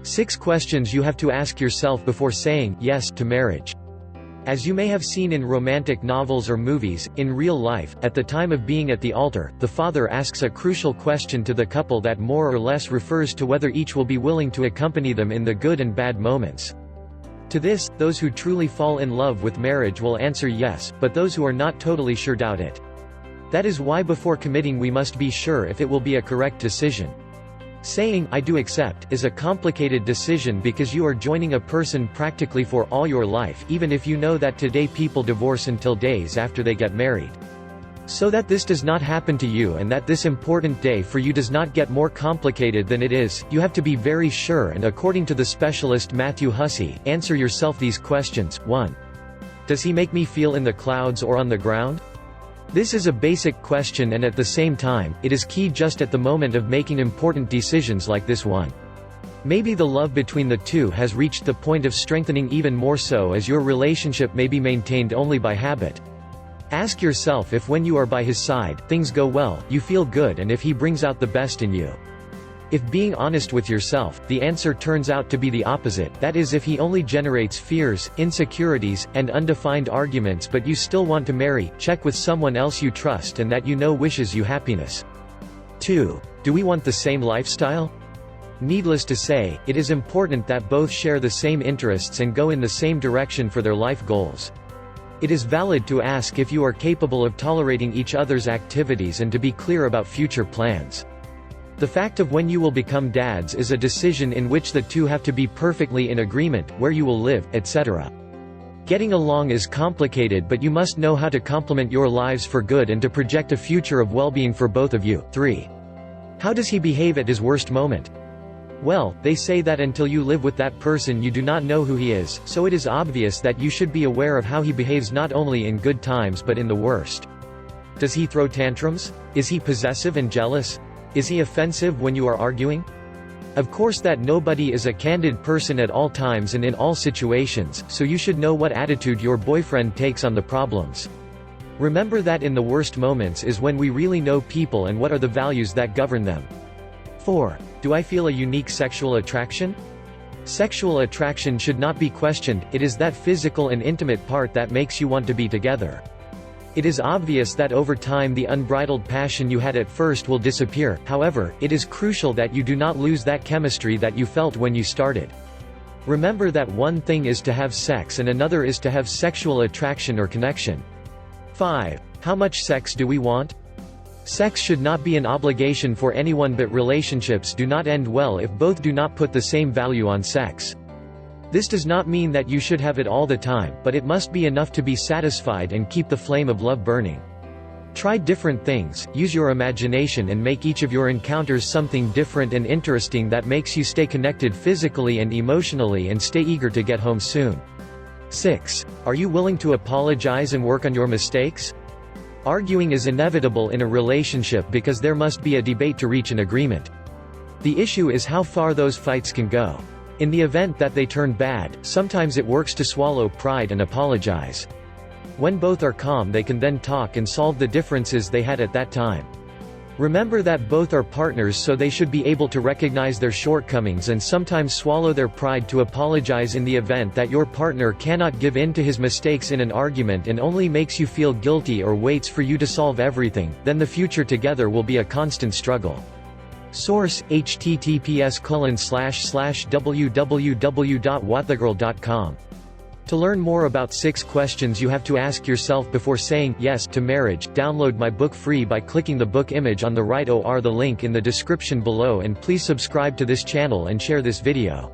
6 questions you have to ask yourself before saying yes to marriage. As you may have seen in romantic novels or movies, in real life, at the time of being at the altar, the father asks a crucial question to the couple that more or less refers to whether each will be willing to accompany them in the good and bad moments. To this, those who truly fall in love with marriage will answer yes, but those who are not totally sure doubt it. That is why before committing we must be sure if it will be a correct decision. Saying, "I do accept," is a complicated decision because you are joining a person practically for all your life, even if you know that today people divorce until days after they get married. So that this does not happen to you and that this important day for you does not get more complicated than it is, you have to be very sure, and according to the specialist Matthew Hussey, answer yourself these questions. 1. Does he make me feel in the clouds or on the ground? This is a basic question, and at the same time, it is key just at the moment of making important decisions like this one. Maybe the love between the two has reached the point of strengthening even more so, as your relationship may be maintained only by habit. Ask yourself if when you are by his side, things go well, you feel good, and if he brings out the best in you. If being honest with yourself, the answer turns out to be the opposite, that is if he only generates fears, insecurities, and undefined arguments but you still want to marry, check with someone else you trust and that you know wishes you happiness. 2. Do we want the same lifestyle? Needless to say, it is important that both share the same interests and go in the same direction for their life goals. It is valid to ask if you are capable of tolerating each other's activities and to be clear about future plans. The fact of when you will become dads is a decision in which the two have to be perfectly in agreement, where you will live, etc. Getting along is complicated, but you must know how to complement your lives for good and to project a future of well-being for both of you. 3. How does he behave at his worst moment? Well, they say that until you live with that person you do not know who he is, so it is obvious that you should be aware of how he behaves not only in good times but in the worst. Does he throw tantrums? Is he possessive and jealous? Is he offensive when you are arguing? Of course that nobody is a candid person at all times and in all situations, so you should know what attitude your boyfriend takes on the problems. Remember that in the worst moments is when we really know people and what are the values that govern them. 4. Do I feel a unique sexual attraction? Sexual attraction should not be questioned, it is that physical and intimate part that makes you want to be together. It is obvious that over time the unbridled passion you had at first will disappear, however, it is crucial that you do not lose that chemistry that you felt when you started. Remember that one thing is to have sex and another is to have sexual attraction or connection. 5. How much sex do we want? Sex should not be an obligation for anyone, but relationships do not end well if both do not put the same value on sex. This does not mean that you should have it all the time, but it must be enough to be satisfied and keep the flame of love burning. Try different things, use your imagination and make each of your encounters something different and interesting that makes you stay connected physically and emotionally and stay eager to get home soon. 6. Are you willing to apologize and work on your mistakes? Arguing is inevitable in a relationship because there must be a debate to reach an agreement. The issue is how far those fights can go. In the event that they turn bad, sometimes it works to swallow pride and apologize. When both are calm, they can then talk and solve the differences they had at that time. Remember that both are partners, so they should be able to recognize their shortcomings and sometimes swallow their pride to apologize in the event that your partner cannot give in to his mistakes in an argument and only makes you feel guilty or waits for you to solve everything, then the future together will be a constant struggle. Source: https://www.whatthegirl.com. To learn more about 6 questions you have to ask yourself before saying yes to marriage, download my book free by clicking the book image on the right or the link in the description below, and please subscribe to this channel and share this video.